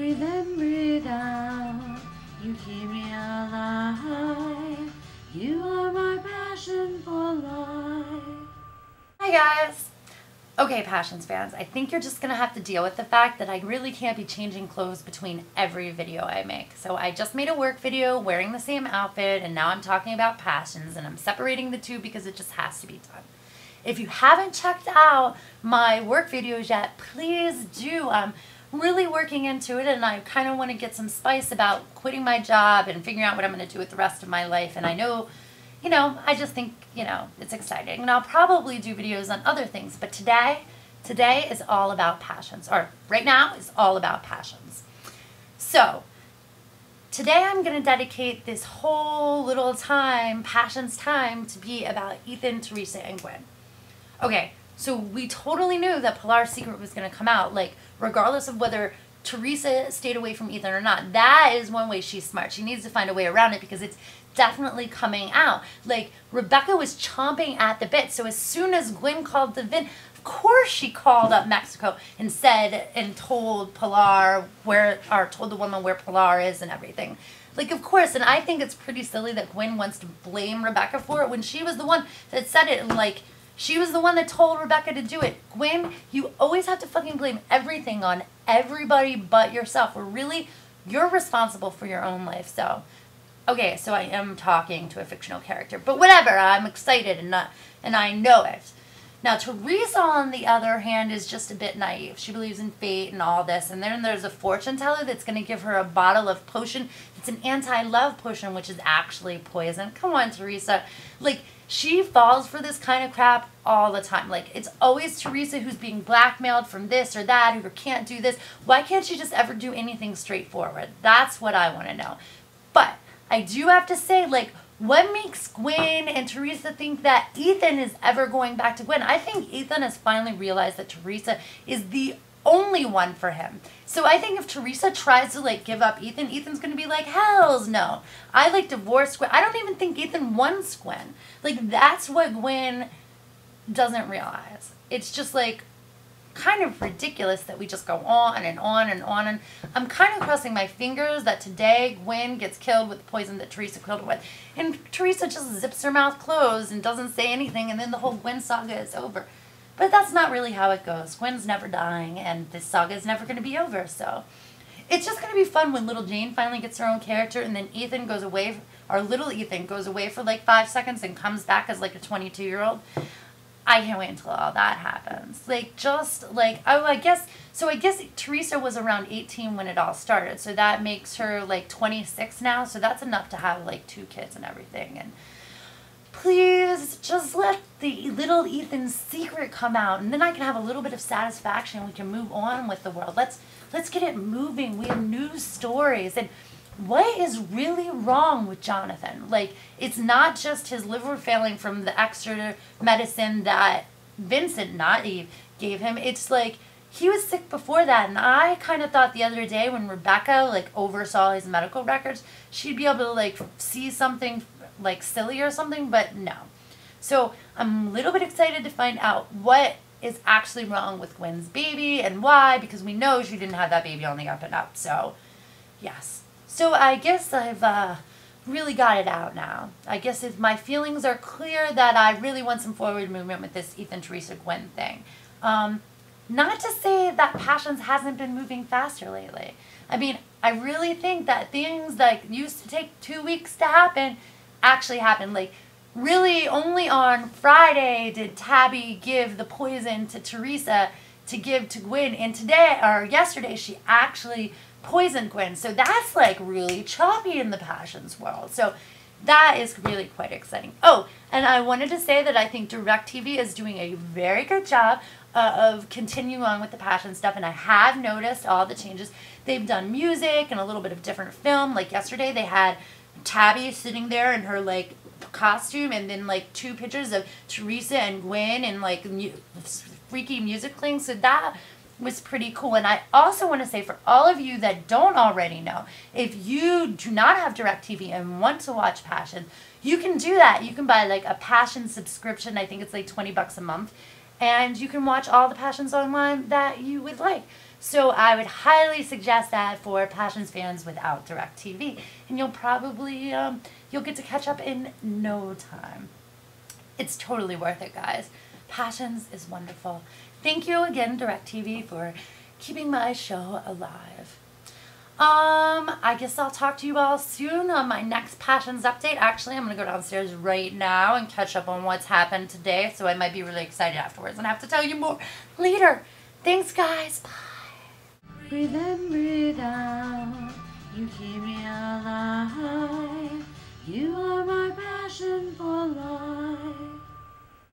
Breathe in, breathe out. You keep me alive. You are my passion for life. Hi guys. Okay, Passions fans, I think you're just going to have to deal with the fact that I really can't be changing clothes between every video I make. So I just made a work video wearing the same outfit, and now I'm talking about Passions, and I'm separating the two because it just has to be done. If you haven't checked out my work videos yet, please do. I'm really working into it, and I kind of want to get some spice about quitting my job and figuring out what I'm going to do with the rest of my life. And I know, I just think, it's exciting. And I'll probably do videos on other things, but today is all about passions, or right now is all about passions. So today I'm going to dedicate this whole little time, passions time, to be about Ethan, Teresa, and Gwen. Okay, so we totally knew that Pilar's secret was going to come out, like, regardless of whether Teresa stayed away from Ethan or not. That is one way she's smart. She needs to find a way around it because it's definitely coming out. Like, Rebecca was chomping at the bit, so as soon as Gwen called the VIN, of course she called up Mexico and said and told Pilar told the woman where Pilar is and everything. Like, of course, and I think it's pretty silly that Gwen wants to blame Rebecca for it when she was the one that said it, and, like, she was the one that told Rebecca to do it. Gwen, you always have to fucking blame everything on everybody but yourself. You're responsible for your own life, so. Okay, so I am talking to a fictional character, but whatever, I'm excited and I know it. Now, Teresa, on the other hand, is just a bit naive. She believes in fate and all this, and then there's a fortune teller that's going to give her a bottle of potion. It's an anti-love potion, which is actually poison. Come on, Teresa. Like, she falls for this kind of crap all the time. Like, it's always Teresa who's being blackmailed from this or that, who can't do this. Why can't she just ever do anything straightforward? That's what I want to know. But I do have to say, like, what makes Gwen and Teresa think that Ethan is ever going back to Gwen? I think Ethan has finally realized that Teresa is the only one for him. So I think if Teresa tries to, like, give up Ethan, Ethan's going to be like, hells no. I, like, divorced Gwen. I don't even think Ethan wants Gwen. Like, that's what Gwen doesn't realize. It's just, like, kind of ridiculous that we just go on and on and on, and I'm kind of crossing my fingers that today Gwen gets killed with the poison that Teresa killed her with, and Teresa just zips her mouth closed and doesn't say anything, and then the whole Gwen saga is over. But that's not really how it goes. Gwen's never dying, and this saga is never going to be over, so it's just going to be fun when little Jane finally gets her own character, and then Ethan goes away, or little Ethan goes away for like 5 seconds and comes back as like a 22-year-old. I can't wait until all that happens. Like, just like, I guess Teresa was around 18 when it all started. So that makes her like 26 now. So that's enough to have like 2 kids and everything. And please just let the little Ethan's secret come out. And then I can have a little bit of satisfaction. We can move on with the world. Let's get it moving. We have news stories. And what is really wrong with Jonathan? Like, it's not just his liver failing from the extra medicine that Vincent, not Eve, gave him. It's like he was sick before that, and I kind of thought the other day when Rebecca, like, oversaw his medical records, she'd be able to, like, see something, like, silly or something, but no. So I'm a little bit excited to find out what is actually wrong with Gwen's baby and why, because we know she didn't have that baby on the up and up, so yes. So I guess I've really got it out now. I guess if my feelings are clear that I really want some forward movement with this Ethan, Teresa, Gwen thing. Not to say that Passions hasn't been moving faster lately. I mean, I really think that things that used to take 2 weeks to happen actually happened. Like, really only on Friday did Tabby give the poison to Teresa to give to Gwen, and today, or yesterday, she actually poisoned Gwen. So that's like really choppy in the Passions world. So that is really quite exciting. Oh, and I wanted to say that I think DirecTV is doing a very good job of continuing on with the Passion stuff, and I have noticed all the changes. They've done music and a little bit of different film. Like yesterday they had Tabby sitting there in her like costume, and then like 2 pictures of Teresa and Gwen and like freaky music playing. So that was pretty cool. And I also want to say, for all of you that don't already know, if you do not have DirecTV and want to watch Passion, you can do that. You can buy like a Passion subscription. I think it's like $20 a month, and you can watch all the Passions online that you would like. So I would highly suggest that for Passions fans without DirecTV. And you'll probably, you'll get to catch up in no time. It's totally worth it, guys. Passions is wonderful. Thank you again, DirecTV, for keeping my show alive. I guess I'll talk to you all soon on my next Passions update. Actually, I'm going to go downstairs right now and catch up on what's happened today, so I might be really excited afterwards and have to tell you more later. Thanks, guys. Bye. Breathe in, breathe out. You keep me alive. You are my passion for life.